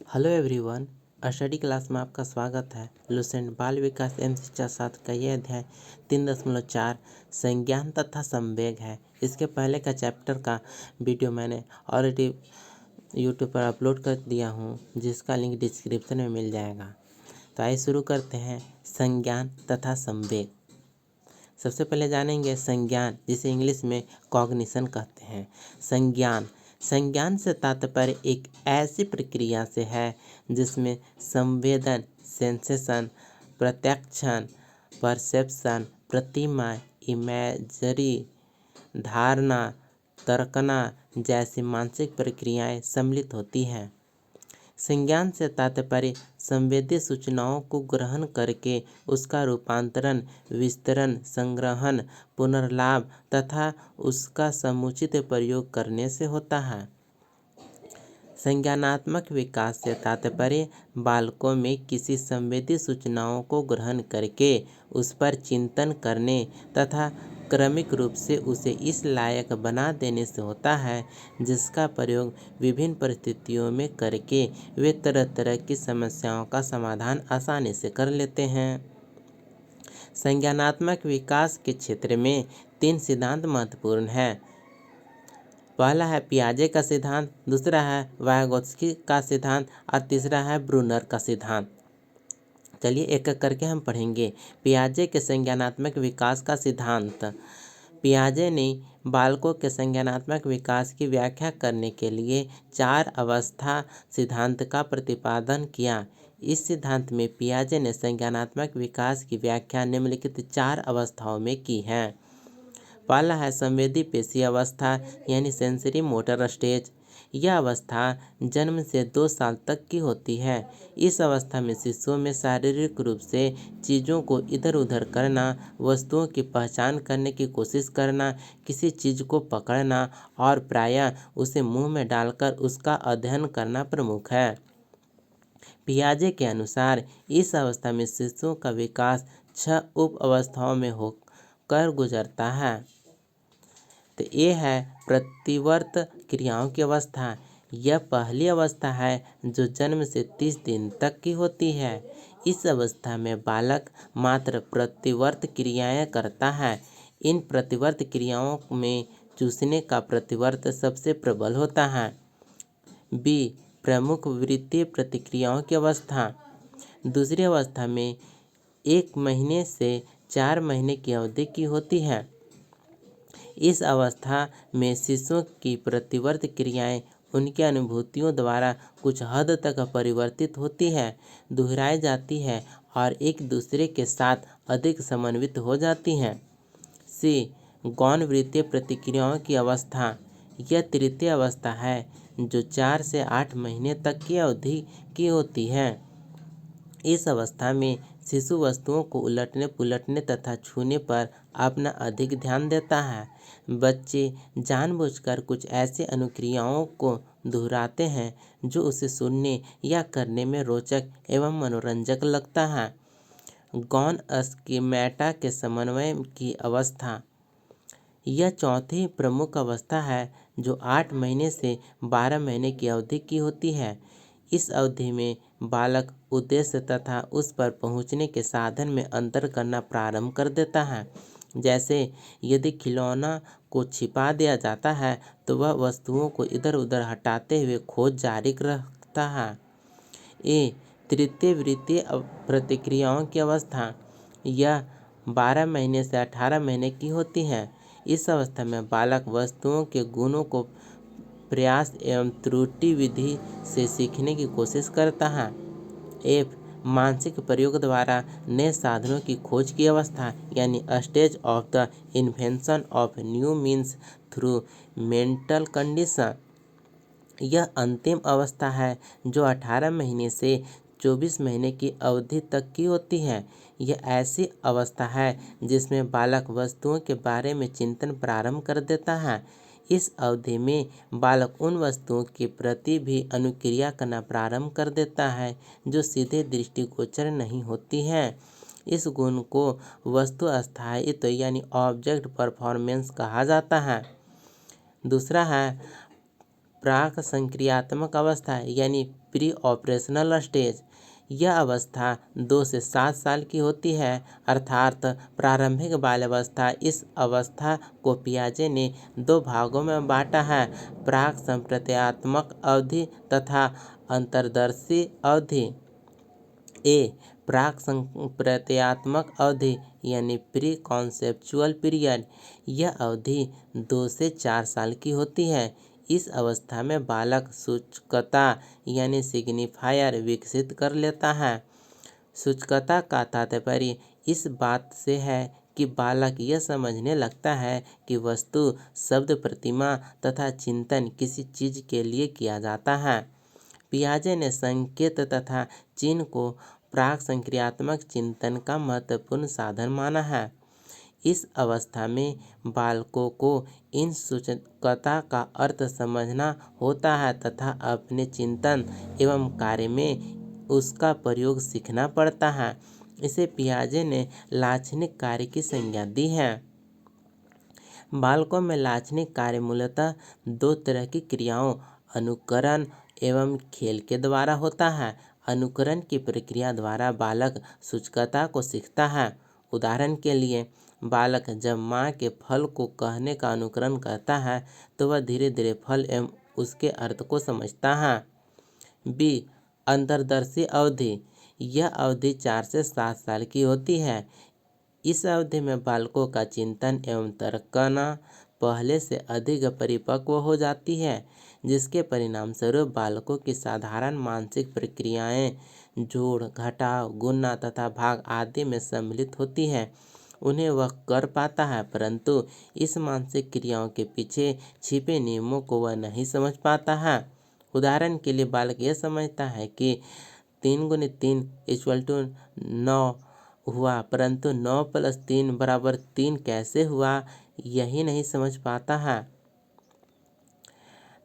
Hello everyone. Study class में आपका स्वागत है। लुसेंट बाल विकास एवं शिक्षा शास्त्र का यह अध्याय 3.4 संज्ञान तथा संवेग है। इसके पहले का चैप्टर का वीडियो मैंने ऑलरेडी यूट्यूब पर अपलोड कर दिया हूँ, जिसका लिंक डिस्क्रिप्शन में मिल जाएगा। तो आइए शुरू करते हैं। संज्ञान तथा संवेग। सबसे पहले जानेंगे संज्ञान, जिसे इंग्लिश में कॉग्निशन कहते हैं। संज्ञान से तात्पर्य एक ऐसी प्रक्रिया से है जिसमें संवेदन, सेंसेशन, प्रत्यक्षण, परसेप्शन, प्रतिमा, इमेजरी, धारणा, तर्कना जैसी मानसिक प्रक्रियाएं सम्मिलित होती हैं। संज्ञान से तात्पर्य संवेदी सूचनाओं को ग्रहण करके उसका रूपांतरण, विस्तरण, संग्रहण, पुनर्लाभ तथा उसका समुचित प्रयोग करने से होता है। संज्ञानात्मक विकास से तात्पर्य बालकों में किसी संवेदी सूचनाओं को ग्रहण करके उस पर चिंतन करने तथा क्रमिक रूप से उसे इस लायक बना देने से होता है जिसका प्रयोग विभिन्न परिस्थितियों में करके वे तरह तरह की समस्याओं का समाधान आसानी से कर लेते हैं। संज्ञानात्मक विकास के क्षेत्र में 3 सिद्धांत महत्वपूर्ण हैं। पहला है पियाजे का सिद्धांत, दूसरा है वायगोत्स्की का सिद्धांत और तीसरा है ब्रूनर का सिद्धांत। चलिए एक एक करके हम पढ़ेंगे। पियाजे के संज्ञानात्मक विकास का सिद्धांत। पियाजे ने बालकों के संज्ञानात्मक विकास की व्याख्या करने के लिए 4 अवस्था सिद्धांत का प्रतिपादन किया। इस सिद्धांत में पियाजे ने संज्ञानात्मक विकास की व्याख्या निम्नलिखित 4 अवस्थाओं में की है। पहला है संवेदी पेशी अवस्था यानी सेंसरी मोटर स्टेज। यह अवस्था जन्म से 2 साल तक की होती है। इस अवस्था में शिशुओं में शारीरिक रूप से चीज़ों को इधर उधर करना, वस्तुओं की पहचान करने की कोशिश करना, किसी चीज़ को पकड़ना और प्रायः उसे मुंह में डालकर उसका अध्ययन करना प्रमुख है। पियाजे के अनुसार इस अवस्था में शिशुओं का विकास 6 उप अवस्थाओं में होकर गुजरता है। तो ये है प्रतिवर्त क्रियाओं की अवस्था। यह पहली अवस्था है जो जन्म से 30 दिन तक की होती है। इस अवस्था में बालक मात्र प्रतिवर्त क्रियाएं करता है। इन प्रतिवर्त क्रियाओं में चूसने का प्रतिवर्त सबसे प्रबल होता है। बी प्रमुख वृत्तीय प्रतिक्रियाओं की अवस्था। दूसरी अवस्था में 1 महीने से 4 महीने की अवधि की होती है। इस अवस्था में शिशुओं की प्रतिवर्त क्रियाएं उनकी अनुभूतियों द्वारा कुछ हद तक परिवर्तित होती है, दोहराई जाती है और एक दूसरे के साथ अधिक समन्वित हो जाती हैं। सी गौण वृत्तीय प्रतिक्रियाओं की अवस्था। यह तृतीय अवस्था है जो 4 से 8 महीने तक की अवधि की होती है। इस अवस्था में शिशु वस्तुओं को उलटने पुलटने तथा छूने पर अपना अधिक ध्यान देता है। बच्चे जानबूझकर कुछ ऐसे अनुक्रियाओं को दोहराते हैं जो उसे सुनने या करने में रोचक एवं मनोरंजक लगता है। गौण स्कीमेटा के समन्वय की अवस्था। यह चौथी प्रमुख अवस्था है जो 8 महीने से 12 महीने की अवधि की होती है। इस अवधि में बालक उद्देश्य तथा उस पर पहुंचने के साधन में अंतर करना प्रारंभ कर देता है। जैसे यदि खिलौना को छिपा दिया जाता है तो वह वस्तुओं को इधर उधर हटाते हुए खोज जारी रखता है। ए तृतीय वृत्तीय प्रतिक्रियाओं की अवस्था। यह 12 महीने से 18 महीने की होती है। इस अवस्था में बालक वस्तुओं के गुणों को प्रयास एवं त्रुटि विधि से सीखने की कोशिश करता है। एफ मानसिक प्रयोग द्वारा नए साधनों की खोज की अवस्था यानी stage of the invention of new means through mental condition. यह अंतिम अवस्था है जो 18 महीने से 24 महीने की अवधि तक की होती है। यह ऐसी अवस्था है जिसमें बालक वस्तुओं के बारे में चिंतन प्रारंभ कर देता है। इस अवधि में बालक उन वस्तुओं के प्रति भी अनुक्रिया करना प्रारंभ कर देता है जो सीधे दृष्टिगोचर नहीं होती हैं। इस गुण को वस्तु स्थायित्व यानी ऑब्जेक्ट परफॉर्मेंस कहा जाता है। दूसरा है प्राक संक्रियात्मक अवस्था यानी प्री ऑपरेशनल स्टेज। यह अवस्था 2 से 7 साल की होती है, अर्थात प्रारंभिक बाल्यावस्था। इस अवस्था को पियाजे ने 2 भागों में बांटा है, प्राक संप्रत्यात्मक अवधि तथा अंतर्दर्शी अवधि। ए प्राक संप्रत्यात्मक अवधि यानी प्री कॉन्सेप्चुअल पीरियड। यह अवधि 2 से 4 साल की होती है। इस अवस्था में बालक सूचकता यानी सिग्निफायर विकसित कर लेता है। सूचकता का तात्पर्य इस बात से है कि बालक यह समझने लगता है कि वस्तु, शब्द, प्रतिमा तथा चिंतन किसी चीज के लिए किया जाता है। पियाजे ने संकेत तथा चिन्ह को प्राक संक्रियात्मक चिंतन का महत्वपूर्ण साधन माना है। इस अवस्था में बालकों को इन सूचकता का अर्थ समझना होता है तथा अपने चिंतन एवं कार्य में उसका प्रयोग सीखना पड़ता है। इसे पियाजे ने लाक्षणिक कार्य की संज्ञा दी है। बालकों में लाक्षणिक कार्य मूलतः 2 तरह की क्रियाओं, अनुकरण एवं खेल के द्वारा होता है। अनुकरण की प्रक्रिया द्वारा बालक सूचकता को सीखता है। उदाहरण के लिए, बालक जब माँ के फल को कहने का अनुकरण करता है तो वह धीरे धीरे फल एवं उसके अर्थ को समझता है। बी अंतर्दर्शी अवधि। यह अवधि 4 से 7 साल की होती है। इस अवधि में बालकों का चिंतन एवं तर्कना पहले से अधिक परिपक्व हो जाती है, जिसके परिणाम स्वरूप बालकों की साधारण मानसिक प्रक्रियाएं जोड़, घटाव, गुणा तथा भाग आदि में सम्मिलित होती हैं। उन्हें वह कर पाता है, परंतु इस मानसिक क्रियाओं के पीछे छिपे नियमों को वह नहीं समझ पाता है। उदाहरण के लिए, बालक यह समझता है कि 3 × 3 = 9 हुआ, परंतु 9 + 3 = 3 कैसे हुआ, यही नहीं समझ पाता है।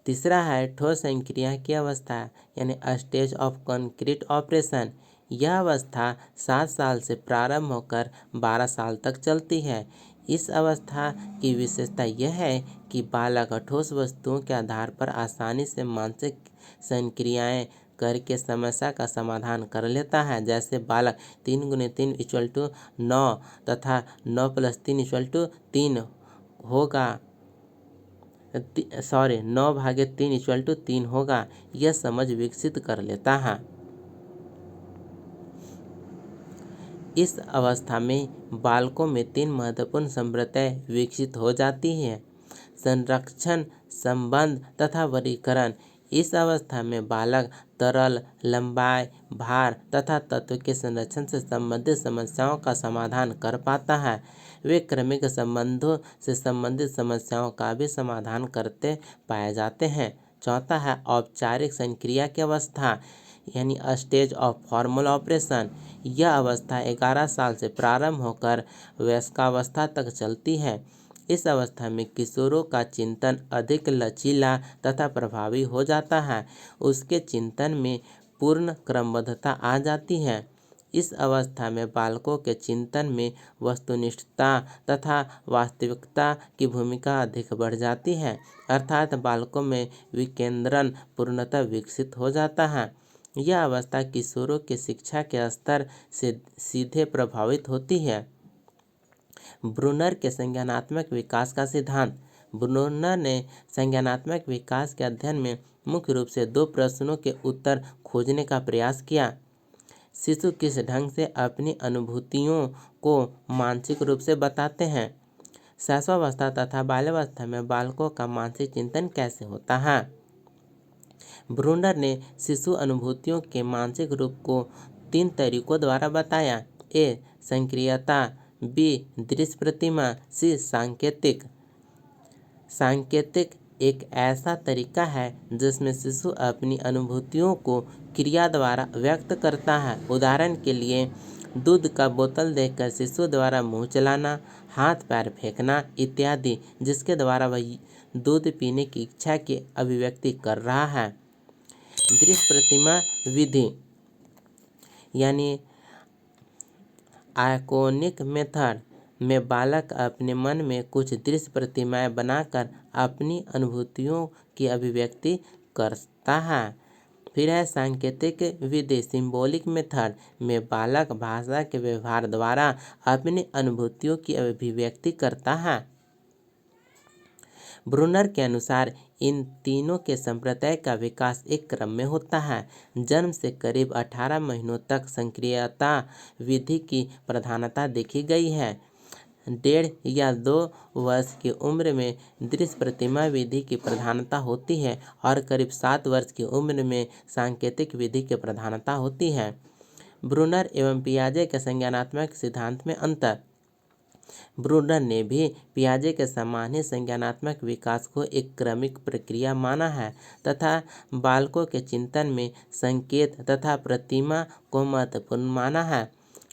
तीसरा है ठोस संक्रिया की अवस्था यानी स्टेज ऑफ कॉन्क्रीट ऑपरेशन। यह अवस्था 7 साल से प्रारंभ होकर 12 साल तक चलती है। इस अवस्था की विशेषता यह है कि बालक ठोस वस्तुओं के आधार पर आसानी से मानसिक संक्रियाएं करके समस्या का समाधान कर लेता है। जैसे बालक 3 × 3 = 9 तथा 9 + 3 = 3 होगा 9/3 = 3 होगा, यह समझ विकसित कर लेता है। इस अवस्था में बालकों में 3 महत्वपूर्ण संप्रत्यय विकसित हो जाती हैं: संरक्षण, संबंध तथा वर्गीकरण। इस अवस्था में बालक तरल, लंबाई, भार तथा तत्व के संरक्षण से संबंधित समस्याओं का समाधान कर पाता है। वे क्रमिक संबंधों से संबंधित समस्याओं का भी समाधान करते पाए जाते हैं। चौथा है औपचारिक संक्रिया की अवस्था यानी स्टेज ऑफ फॉर्मल ऑपरेशन। यह अवस्था 11 साल से प्रारंभ होकर वयस्कावस्था तक चलती है। इस अवस्था में किशोरों का चिंतन अधिक लचीला तथा प्रभावी हो जाता है। उसके चिंतन में पूर्ण क्रमबद्धता आ जाती है। इस अवस्था में बालकों के चिंतन में वस्तुनिष्ठता तथा वास्तविकता की भूमिका अधिक बढ़ जाती है, अर्थात बालकों में विकेंद्रण पूर्णतः विकसित हो जाता है। यह अवस्था किशोरों के शिक्षा के स्तर से सीधे प्रभावित होती है। ब्रूनर के संज्ञानात्मक विकास का सिद्धांत। ब्रूनर ने संज्ञानात्मक विकास के अध्ययन में मुख्य रूप से 2 प्रश्नों के उत्तर खोजने का प्रयास किया। शिशु किस ढंग से अपनी अनुभूतियों को मानसिक रूप से बताते हैं? शैशवावस्था तथा बाल्यावस्था में बालकों का मानसिक चिंतन कैसे होता है? ब्रूनर ने शिशु अनुभूतियों के मानसिक रूप को 3 तरीकों द्वारा बताया: ए संक्रियता, बी दृश्य प्रतिमा, सी सांकेतिक। सांकेतिक एक ऐसा तरीका है जिसमें शिशु अपनी अनुभूतियों को क्रिया द्वारा व्यक्त करता है। उदाहरण के लिए, दूध का बोतल देखकर शिशु द्वारा मुंह चलाना, हाथ पैर फेंकना इत्यादि, जिसके द्वारा वह दूध पीने की इच्छा की अभिव्यक्ति कर रहा है। दृश्य प्रतिमा विधि यानी आइकॉनिक मेथड में बालक अपने मन में कुछ दृश्य प्रतिमाएं बनाकर अपनी अनुभूतियों की अभिव्यक्ति करता है। फिर है सांकेतिक विधि, सिंबॉलिक मेथड, में बालक भाषा के व्यवहार द्वारा अपनी अनुभूतियों की अभिव्यक्ति करता है। ब्रूनर के अनुसार इन तीनों के संप्रत्यय का विकास एक क्रम में होता है। जन्म से करीब 18 महीनों तक सक्रियता विधि की प्रधानता देखी गई है। 1.5 या 2 वर्ष की उम्र में दृश्य प्रतिमा विधि की प्रधानता होती है और करीब 7 वर्ष की उम्र में सांकेतिक विधि की प्रधानता होती है। ब्रूनर एवं पियाजे के संज्ञानात्मक सिद्धांत में अंतर। ब्रूनर ने भी पियाजे के समान ही संज्ञानात्मक विकास को एक क्रमिक प्रक्रिया माना है तथा बालकों के चिंतन में संकेत तथा प्रतिमा को महत्वपूर्ण माना है।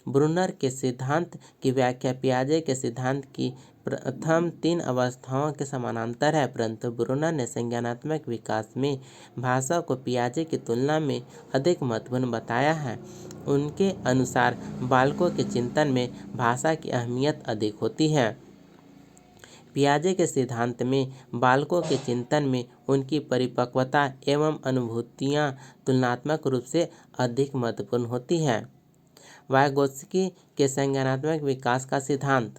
ब्रूनर के सिद्धांत की व्याख्या पियाजे के सिद्धांत की प्रथम 3 अवस्थाओं के समानांतर है, परंतु ब्रूनर ने संज्ञानात्मक विकास में भाषा को पियाजे की तुलना में अधिक महत्वपूर्ण बताया है। उनके अनुसार बालकों के चिंतन में भाषा की अहमियत अधिक होती है। पियाजे के सिद्धांत में बालकों के चिंतन में उनकी परिपक्वता एवं अनुभूतियाँ तुलनात्मक रूप से अधिक महत्वपूर्ण होती हैं। वाइगोत्स्की के संज्ञानात्मक विकास का सिद्धांत।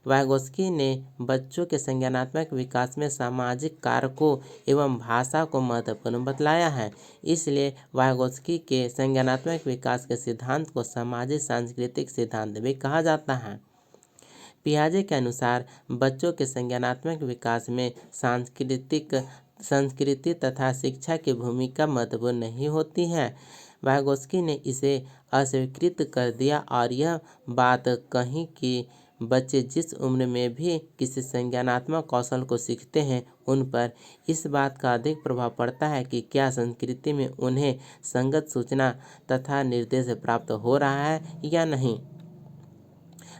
वाइगोत्स्की ने बच्चों के संज्ञानात्मक विकास में सामाजिक कारकों एवं भाषा को महत्वपूर्ण बतलाया है। इसलिए वाइगोत्स्की के संज्ञानात्मक विकास के सिद्धांत को सामाजिक सांस्कृतिक सिद्धांत भी कहा जाता है। पियाजे के अनुसार बच्चों के संज्ञानात्मक विकास में संस्कृति तथा शिक्षा की भूमिका महत्वपूर्ण नहीं होती है। वाइगोत्स्की ने इसे अस्वीकृत कर दिया और यह बात कही कि बच्चे जिस उम्र में भी किसी संज्ञानात्मक कौशल को सीखते हैं, उन पर इस बात का अधिक प्रभाव पड़ता है कि क्या संस्कृति में उन्हें संगत सूचना तथा निर्देश प्राप्त हो रहा है या नहीं।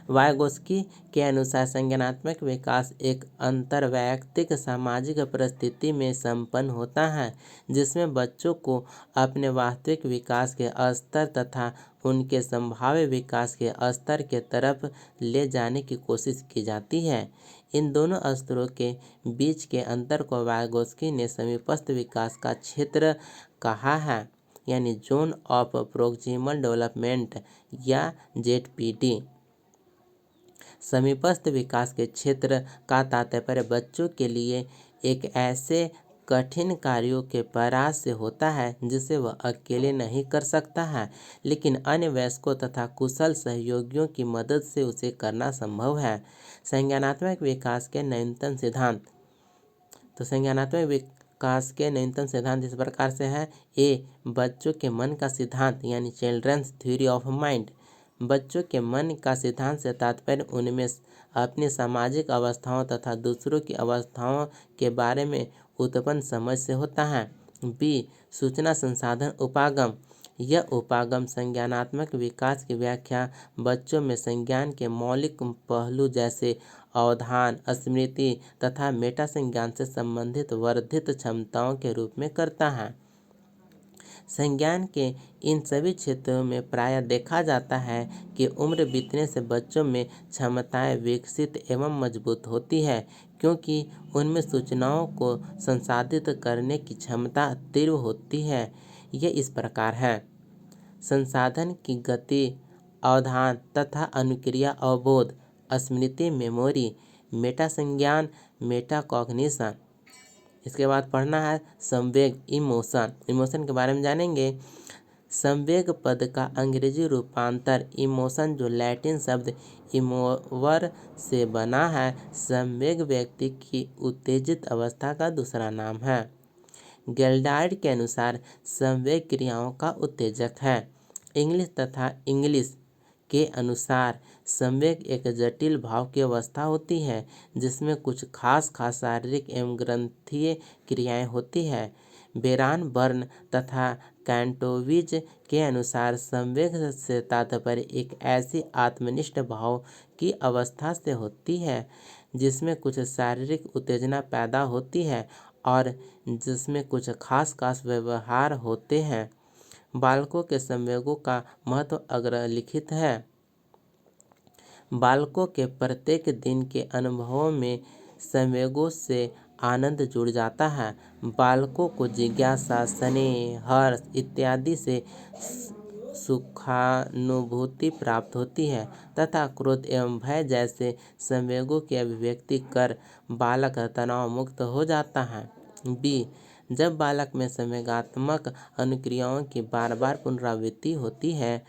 वाइगोत्स्की के अनुसार संज्ञानात्मक विकास एक अंतर्वैयक्तिक सामाजिक परिस्थिति में संपन्न होता है, जिसमें बच्चों को अपने वास्तविक विकास के स्तर तथा उनके संभाव्य विकास के स्तर के तरफ ले जाने की कोशिश की जाती है। इन दोनों स्तरों के बीच के अंतर को वाइगोत्स्की ने समीपस्थ विकास का क्षेत्र कहा है, यानी जोन ऑफ प्रोक्सिमल डेवलपमेंट या ZPD। समीपस्थ विकास के क्षेत्र का तात्पर्य बच्चों के लिए एक ऐसे कठिन कार्यों के प्रयास से होता है जिसे वह अकेले नहीं कर सकता है, लेकिन अन्य वयस्कों तथा कुशल सहयोगियों की मदद से उसे करना संभव है। संज्ञानात्मक विकास के न्यूनतम सिद्धांत। तो संज्ञानात्मक विकास के न्यूनतम सिद्धांत इस प्रकार से है। बच्चों के मन का सिद्धांत यानी चिल्ड्रंस थ्योरी ऑफ माइंड। बच्चों के मन का सिद्धांत से तात्पर्य उनमें अपनी सामाजिक अवस्थाओं तथा दूसरों की अवस्थाओं के बारे में उत्पन्न समझ से होता है। सूचना संसाधन उपागम। यह उपागम संज्ञानात्मक विकास की व्याख्या बच्चों में संज्ञान के मौलिक पहलू जैसे अवधान, स्मृति तथा मेटा संज्ञान से संबंधित वर्धित क्षमताओं के रूप में करता है। संज्ञान के इन सभी क्षेत्रों में प्रायः देखा जाता है कि उम्र बीतने से बच्चों में क्षमताएं विकसित एवं मजबूत होती है, क्योंकि उनमें सूचनाओं को संसाधित करने की क्षमता तीव्र होती है। ये इस प्रकार है: संसाधन की गति, अवधान तथा अनुक्रिया अवबोध, स्मृति मेमोरी, मेटा संज्ञान मेटाकॉग्निशन। इसके बाद पढ़ना है संवेग इमोशन। इमोशन के बारे में जानेंगे। संवेग पद का अंग्रेजी रूपांतर इमोशन, जो लैटिन शब्द इमोवर से बना है, संवेग व्यक्ति की उत्तेजित अवस्था का दूसरा नाम है। गेल्डार्ड के अनुसार संवेग क्रियाओं का उत्तेजक है। इंग्लिश तथा इंग्लिश के अनुसार संवेग एक जटिल भाव की अवस्था होती है जिसमें कुछ खास शारीरिक एवं ग्रंथीय क्रियाएं होती है। बेरान बर्न तथा कैंटोविज के अनुसार संवेग से तात्पर्य एक ऐसी आत्मनिष्ठ भाव की अवस्था से होती है जिसमें कुछ शारीरिक उत्तेजना पैदा होती है और जिसमें कुछ खास व्यवहार होते हैं। बालकों के संवेगों का महत्व अग्रलिखित है। बालकों के प्रत्येक दिन के अनुभवों में संवेगों से आनंद जुड़ जाता है। बालकों को जिज्ञासा, स्नेह, हर्ष इत्यादि से सुखानुभूति प्राप्त होती है तथा क्रोध एवं भय जैसे संवेगों की अभिव्यक्ति कर बालक तनाव मुक्त हो जाता है। बी, जब बालक में संवेगात्मक अनुक्रियाओं की बार बार पुनरावृत्ति होती है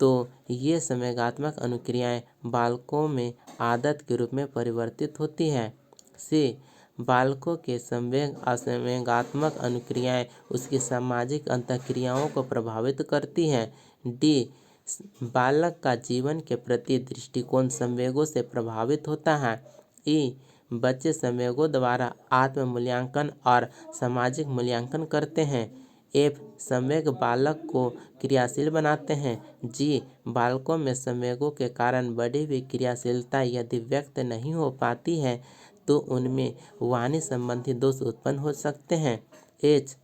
तो ये संवेगात्मक अनुक्रियाएं बालकों में आदत के रूप में परिवर्तित होती हैं। सी, बालकों के संवेग असंवेगात्मक अनुक्रियाएं उसकी सामाजिक अंतःक्रियाओं को प्रभावित करती हैं। डी, बालक का जीवन के प्रति दृष्टिकोण संवेगों से प्रभावित होता है। ई, बच्चे संवेगों द्वारा आत्म मूल्यांकन और सामाजिक मूल्यांकन करते हैं। एफ, संवेग बालक को क्रियाशील बनाते हैं। जी, बालकों में संवेगों के कारण बढ़ी हुई क्रियाशीलता यदि व्यक्त नहीं हो पाती है तो उनमें वाणी संबंधी दोष उत्पन्न हो सकते हैं। एच,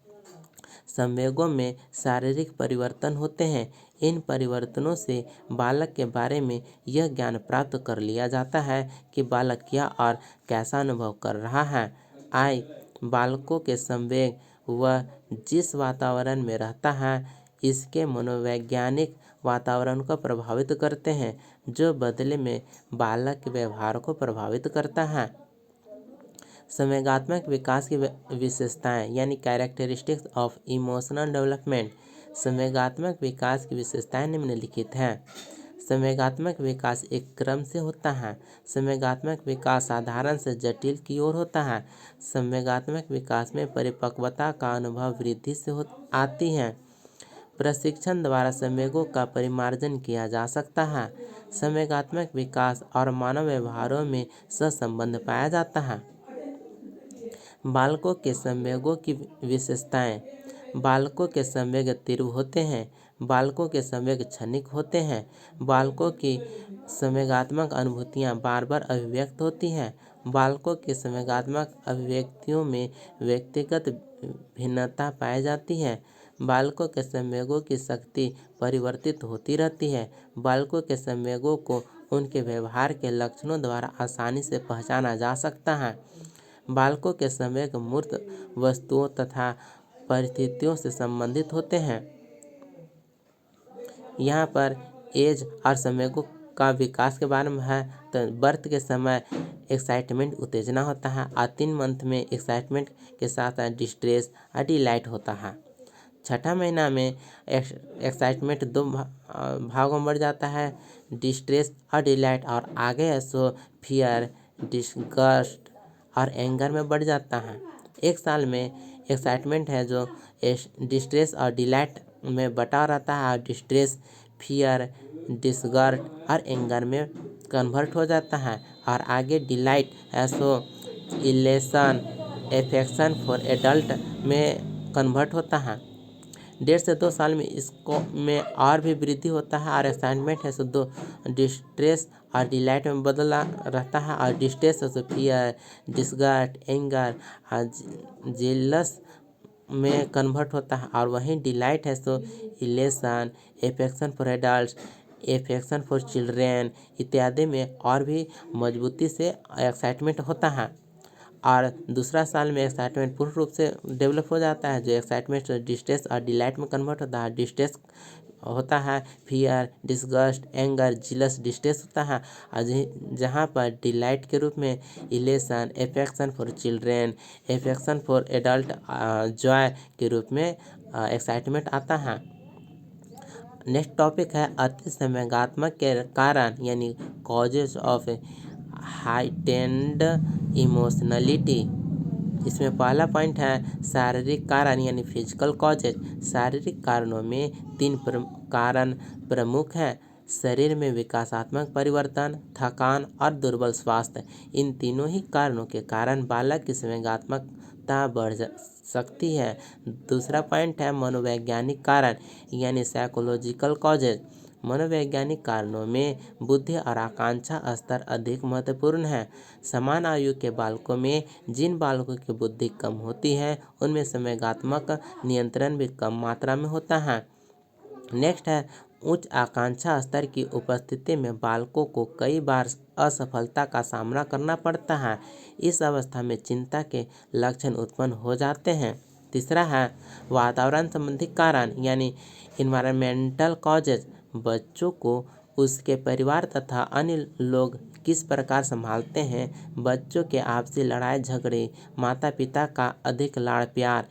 संवेगों में शारीरिक परिवर्तन होते हैं। इन परिवर्तनों से बालक के बारे में यह ज्ञान प्राप्त कर लिया जाता है कि बालक क्या और कैसा अनुभव कर रहा है। आई, बालकों के संवेग वह जिस वातावरण में रहता है इसके मनोवैज्ञानिक वातावरण को प्रभावित करते हैं जो बदले में बालक के व्यवहार को प्रभावित करता है। संवेगात्मक विकास की विशेषताएं यानी कैरेक्टरिस्टिक्स ऑफ इमोशनल डेवलपमेंट। संवेगात्मक विकास की विशेषताएं निम्नलिखित हैं। संवेगात्मक विकास एक क्रम से होता है। संवेगात्मक विकास साधारण से जटिल की ओर होता है। संवेगात्मक विकास में परिपक्वता का अनुभव वृद्धि से आती है। प्रशिक्षण द्वारा संवेगों का परिमार्जन किया जा सकता है। संवेगात्मक विकास और मानव व्यवहारों में सहसंबंध पाया जाता है। बालकों के संवेगों की विशेषताएं। बालकों के संवेग तीव्र होते हैं। बालकों के संवेग क्षणिक होते हैं। बालकों की संवेगात्मक अनुभूतियां बार बार अभिव्यक्त होती हैं। बालकों की संवेगात्मक अभिव्यक्तियों में व्यक्तिगत भिन्नता पाई जाती है। बालकों के संवेगों की शक्ति परिवर्तित होती रहती है। बालकों के संवेगों को उनके व्यवहार के लक्षणों द्वारा आसानी से पहचाना जा सकता है। बालकों के संवेग मूर्त वस्तुओं तथा परिस्थितियों से संबंधित होते हैं। यहाँ पर एज और संवेगों का विकास के बारे में है तो बर्थ के समय एक्साइटमेंट उत्तेजना होता है और 3 मंथ में एक्साइटमेंट के साथ डिस्ट्रेस और डिलाइट होता है। छठा महीना में एक्साइटमेंट 2 भागों में बढ़ जाता है, डिस्ट्रेस और डिलाइट, और आगे सो फियर, डिस्गस्ट और एंगर में बढ़ जाता है। 1 साल में एक्साइटमेंट है जो डिस्ट्रेस और डिलाइट में बटा रहता है और डिस्ट्रेस, फियर, डिस्गस्ट और एंगर में कन्वर्ट हो जाता है, और आगे डिलाइट है so elation, affection for adult में कन्वर्ट होता है। 1.5 से 2 साल में इसको में और भी वृद्धि होता है और एक्साइटमेंट है सो 2 डिस्ट्रेस और डिलाइट में बदला रहता है, और डिस्ट्रेस है सो फियर, डिस्गस्ट, एंगर और जेलस में कन्वर्ट होता है, और वहीं डिलाइट है so elation, affection for adult, affection for children इत्यादि में और भी मजबूती से एक्साइटमेंट होता है। और दूसरा साल में एक्साइटमेंट पूर्ण रूप से डेवलप हो जाता है, जो एक्साइटमेंट डिस्ट्रेस और डिलाइट में कन्वर्ट होता है। डिस्ट्रेस होता है fear, disgust, anger, jealous distress होता है, और जहाँ पर डिलाइट के रूप में elation, affection for children, affection for adult, Joy के रूप में एक्साइटमेंट आता है। नेक्स्ट टॉपिक है अति संवेगात्मक के कारण यानी कॉजेज ऑफ हाइटेंड इमोशनलिटी। इसमें पहला पॉइंट है शारीरिक कारण यानी फिजिकल कॉजेज। शारीरिक कारणों में 3 कारण प्रमुख हैं: शरीर में विकासात्मक परिवर्तन, थकान और दुर्बल स्वास्थ्य। इन तीनों ही कारणों के कारण बालक की संवेगात्मकता बढ़ सकती है। दूसरा पॉइंट है मनोवैज्ञानिक कारण यानी साइकोलॉजिकल कॉजेज। मनोवैज्ञानिक कारणों में बुद्धि और आकांक्षा स्तर अधिक महत्वपूर्ण है। समान आयु के बालकों में जिन बालकों की बुद्धि कम होती है उनमें संवेगात्मक नियंत्रण भी कम मात्रा में होता है। नेक्स्ट है उच्च आकांक्षा स्तर की उपस्थिति में बालकों को कई बार असफलता का सामना करना पड़ता है। इस अवस्था में चिंता के लक्षण उत्पन्न हो जाते हैं। तीसरा है वातावरण संबंधी कारण यानी इन्वायरमेंटल कॉजेज। बच्चों को उसके परिवार तथा अन्य लोग किस प्रकार संभालते हैं, बच्चों के आपसी लड़ाई झगड़े, माता पिता का अधिक लाड़ प्यार,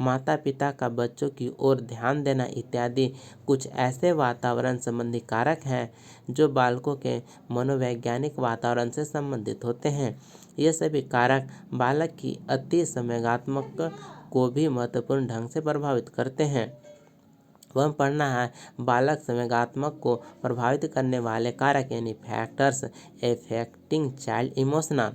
माता पिता का बच्चों की ओर ध्यान देना इत्यादि कुछ ऐसे वातावरण संबंधी कारक हैं जो बालकों के मनोवैज्ञानिक वातावरण से संबंधित होते हैं। ये सभी कारक बालक की अति संवेगात्मक को भी महत्वपूर्ण ढंग से प्रभावित करते हैं। वह पढ़ना है बालक संवेगात्मक को प्रभावित करने वाले कारक यानी फैक्टर्स एफेक्टिंग चाइल्ड इमोशनल।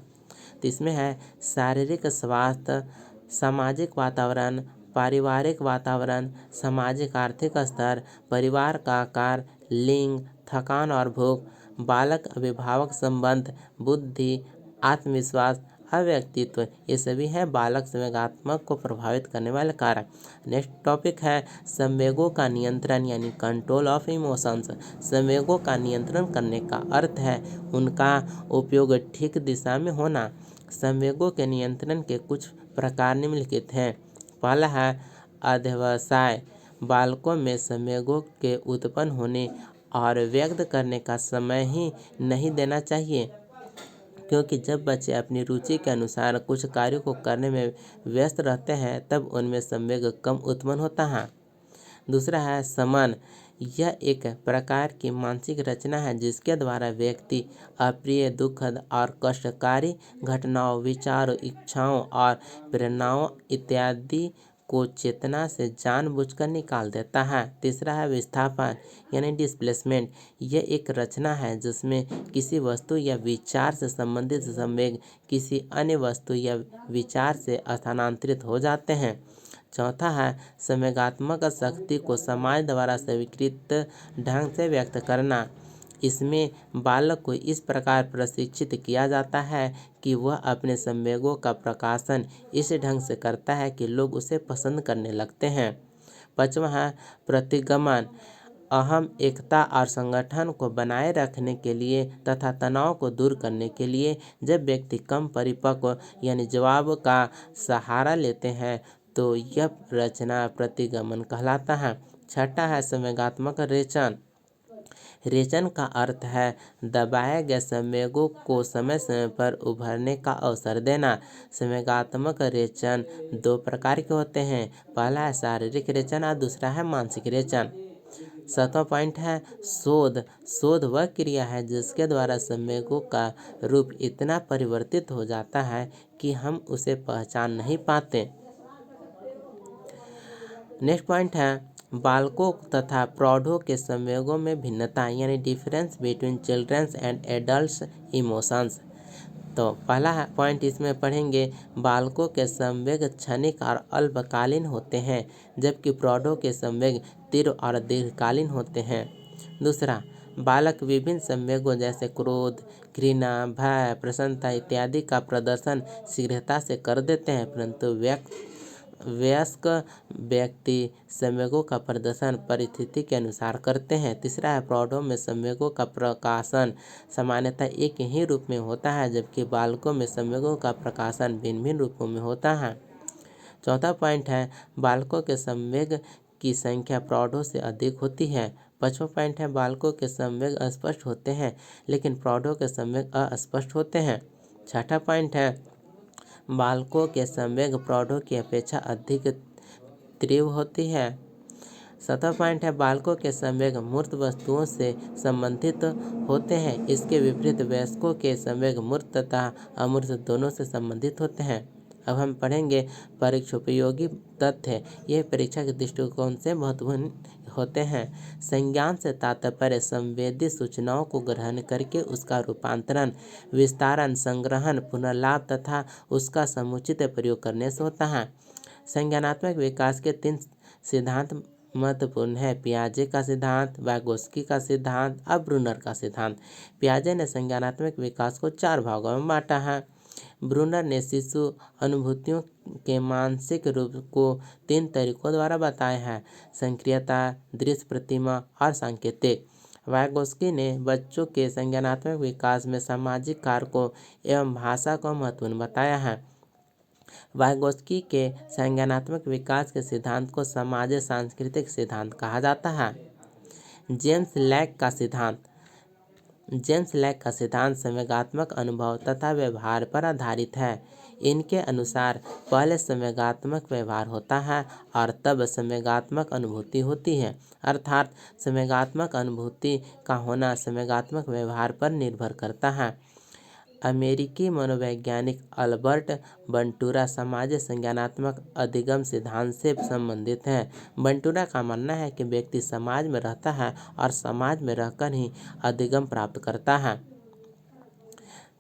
तो इसमें है शारीरिक स्वास्थ्य, सामाजिक वातावरण, पारिवारिक वातावरण, सामाजिक आर्थिक स्तर, परिवार का आकार, लिंग, थकान और भूख, बालक अभिभावक संबंध, बुद्धि, आत्मविश्वास, अव्यक्तित्व, ये सभी हैं बालक संवेगात्मक को प्रभावित करने वाले कारक। नेक्स्ट टॉपिक है संवेगों का नियंत्रण यानी कंट्रोल ऑफ इमोशंस। संवेगों का नियंत्रण करने का अर्थ है उनका उपयोग ठीक दिशा में होना। संवेगों के नियंत्रण के कुछ प्रकार निम्नलिखित हैं। पहला है अध्यवसाय। बालकों में संवेगों के उत्पन्न होने और व्यक्त करने का समय ही नहीं देना चाहिए, क्योंकि जब बच्चे अपनी रुचि के अनुसार कुछ कार्यों को करने में व्यस्त रहते हैं तब उनमें संवेग कम उत्पन्न होता है। दूसरा है समन। यह एक प्रकार की मानसिक रचना है जिसके द्वारा व्यक्ति अप्रिय, दुखद और कष्टकारी घटनाओं, विचारों, इच्छाओं और प्रेरणाओं इत्यादि को चेतना से जानबूझकर निकाल देता है। तीसरा है विस्थापन यानी डिस्प्लेसमेंट। यह एक रचना है जिसमें किसी वस्तु या विचार से संबंधित संवेग किसी अन्य वस्तु या विचार से स्थानांतरित हो जाते हैं। चौथा है संवेगात्मक शक्ति को समाज द्वारा स्वीकृत ढंग से व्यक्त करना। इसमें बालक को इस प्रकार प्रशिक्षित किया जाता है कि वह अपने संवेगों का प्रकाशन इस ढंग से करता है कि लोग उसे पसंद करने लगते हैं। पांचवा है प्रतिगमन। अहम एकता और संगठन को बनाए रखने के लिए तथा तनाव को दूर करने के लिए जब व्यक्ति कम परिपक्व यानी जवाब का सहारा लेते हैं तो यह रचना प्रतिगमन कहलाता है। छठा है संवेगात्मक रेचन। रेचन का अर्थ है दबाए गए संवेगों को समय समय पर उभरने का अवसर देना। संवेगात्मक रेचन दो प्रकार के होते हैं। पहला है शारीरिक रेचन और दूसरा है मानसिक रेचन। सातवां पॉइंट है शोध। शोध वह क्रिया है जिसके द्वारा संवेगों का रूप इतना परिवर्तित हो जाता है कि हम उसे पहचान नहीं पाते। नेक्स्ट पॉइंट है बालकों तथा प्रौढ़ों के संवेगों में भिन्नता यानी difference between children's and adults emotions. तो पहला पॉइंट इसमें पढ़ेंगे बालकों के संवेग क्षणिक और अल्पकालीन होते हैं जबकि प्रौढ़ों के संवेग तीव्र और दीर्घकालीन होते हैं। दूसरा, बालक विभिन्न संवेगों जैसे क्रोध, घृणा, भय, प्रसन्नता इत्यादि का प्रदर्शन शीघ्रता से कर देते हैं, परंतु वयस्क व्यक्ति संवेगों का प्रदर्शन परिस्थिति के अनुसार करते हैं। तीसरा है प्रौढ़ों में संवेगों का प्रकाशन सामान्यतः एक ही रूप में होता है जबकि बालकों में संवेगों का प्रकाशन भिन्न भिन्न रूपों में होता है। चौथा पॉइंट है बालकों के संवेग की संख्या प्रौढ़ों से अधिक होती है। पांचवा पॉइंट है बालकों के संवेग अस्पष्ट होते हैं लेकिन प्रौढ़ों के संवेग अस्पष्ट होते हैं। छठा पॉइंट है बालकों के संवेग प्रौढ़ों की अपेक्षा अधिक तीव्र होती है। सातवां पॉइंट है बालकों के संवेग मूर्त वस्तुओं से संबंधित होते हैं। इसके विपरीत वयस्कों के संवेग मूर्त तथा अमूर्त दोनों से संबंधित होते हैं। अब हम पढ़ेंगे परीक्षोपयोगी तथ्य। यह परीक्षा के दृष्टिकोण से महत्वपूर्ण होते हैं। संज्ञान से तात्पर्य संवेदी सूचनाओं को ग्रहण करके उसका रूपांतरण, विस्तारण, संग्रहण, पुनर्लाभ तथा उसका समुचित प्रयोग करने से होता है। संज्ञानात्मक विकास के 3 सिद्धांत महत्वपूर्ण है। पियाजे का सिद्धांत, वाइगोत्स्की का सिद्धांत और ब्रूनर का सिद्धांत। पियाजे ने संज्ञानात्मक विकास को 4 भागों में बांटा है। ब्रूनर ने शिशु अनुभूतियों के मानसिक रूप को 3 तरीकों द्वारा बताया है: सक्रियता, दृश्य प्रतिमा और सांकेतिक। वाइगोत्स्की ने बच्चों के संज्ञानात्मक विकास में सामाजिक कारकों एवं भाषा को महत्वपूर्ण बताया है। वाइगोत्स्की के संज्ञानात्मक विकास के सिद्धांत को सामाजिक सांस्कृतिक सिद्धांत कहा जाता है। जेम्स लैक का सिद्धांत संवेगात्मक अनुभव तथा व्यवहार पर आधारित है। इनके अनुसार पहले संवेगात्मक व्यवहार होता है और तब संवेगात्मक अनुभूति होती है, अर्थात संवेगात्मक अनुभूति का होना संवेगात्मक व्यवहार पर निर्भर करता है। अमेरिकी मनोवैज्ञानिक अल्बर्ट बंटूरा सामाजिक संज्ञानात्मक अधिगम सिद्धांत से संबंधित हैं। बंटूरा का मानना है कि व्यक्ति समाज में रहता है और समाज में रहकर ही अधिगम प्राप्त करता है।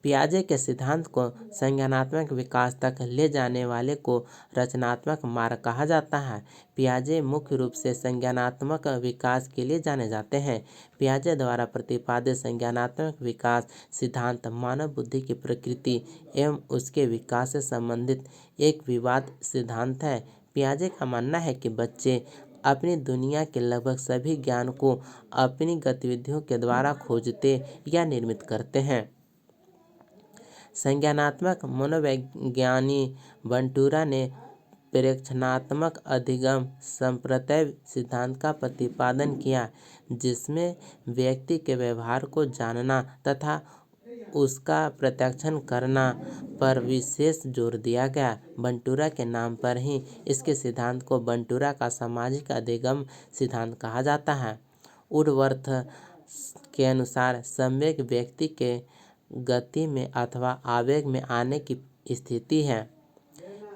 पियाजे के सिद्धांत को संज्ञानात्मक विकास तक ले जाने वाले को रचनात्मक मार्ग कहा जाता है। पियाजे मुख्य रूप से संज्ञानात्मक विकास के लिए जाने जाते हैं। पियाजे द्वारा प्रतिपादित संज्ञानात्मक विकास सिद्धांत मानव बुद्धि की प्रकृति एवं उसके विकास से संबंधित एक विवाद सिद्धांत है। पियाजे का मानना है कि बच्चे अपनी दुनिया के लगभग सभी ज्ञान को अपनी गतिविधियों के द्वारा खोजते या निर्मित करते हैं। संज्ञानात्मक मनोविज्ञानी बंटूरा ने प्रेक्षणात्मक अधिगम संप्रत्यय सिद्धांत का प्रतिपादन किया, जिसमें व्यक्ति के व्यवहार को जानना तथा उसका प्रत्यक्षण करना पर विशेष जोर दिया गया। बंटूरा के नाम पर ही इसके सिद्धांत को बंटूरा का सामाजिक अधिगम सिद्धांत कहा जाता है। वुडवर्थ के अनुसार संवेग व्यक्ति के गति में अथवा आवेग में आने की स्थिति है।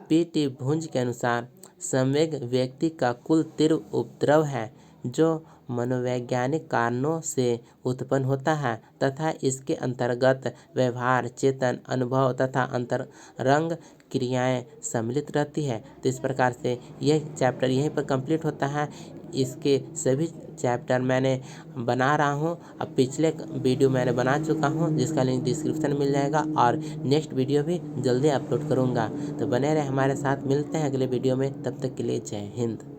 पी.टी. भुंज के अनुसार संवेग व्यक्ति का कुल तीव्र उपद्रव है जो मनोवैज्ञानिक कारणों से उत्पन्न होता है तथा इसके अंतर्गत व्यवहार, चेतन, अनुभव तथा अंतरंग क्रियाएं सम्मिलित रहती है। तो इस प्रकार से यह चैप्टर यहीं पर कंप्लीट होता है। इसके सभी चैप्टर मैंने बना रहा हूँ। अब पिछले वीडियो मैंने बना चुका हूँ जिसका लिंक डिस्क्रिप्शन में मिल जाएगा और नेक्स्ट वीडियो भी जल्दी अपलोड करूँगा। तो बने रहे हमारे साथ, मिलते हैं अगले वीडियो में। तब तक के लिए जय हिंद।